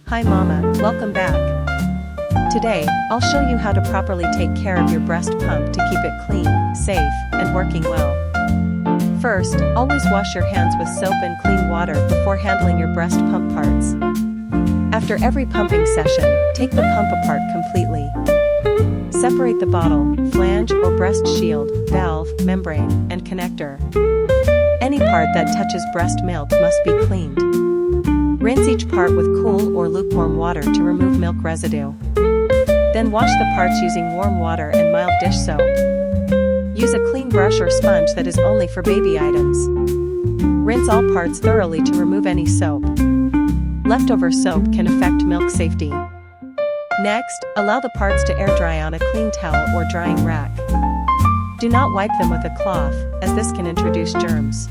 Hi Mama, welcome back. Today, I'll show you how to properly take care of your breast pump to keep it clean, safe, and working well. First, always wash your hands with soap and clean water before handling your breast pump parts. After every pumping session, take the pump apart completely. Separate the bottle, flange or breast shield, valve, membrane, and connector. Any part that touches breast milk must be cleaned. Rinse each part with cool or lukewarm water to remove milk residue. Then wash the parts using warm water and mild dish soap. Use a clean brush or sponge that is only for baby items. Rinse all parts thoroughly to remove any soap. Leftover soap can affect milk safety. Next, allow the parts to air dry on a clean towel or drying rack. Do not wipe them with a cloth, as this can introduce germs.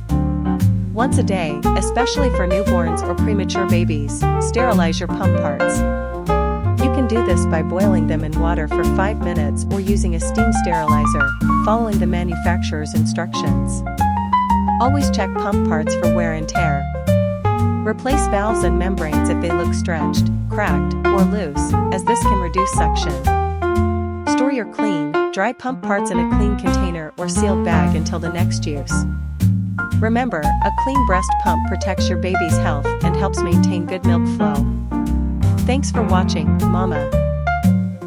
Once a day, especially for newborns or premature babies, sterilize your pump parts. You can do this by boiling them in water for 5 minutes or using a steam sterilizer, following the manufacturer's instructions. Always check pump parts for wear and tear. Replace valves and membranes if they look stretched, cracked, or loose, as this can reduce suction. Store your clean, dry pump parts in a clean container or sealed bag until the next use. Remember, a clean breast pump protects your baby's health and helps maintain good milk flow. Thanks for watching, Mama.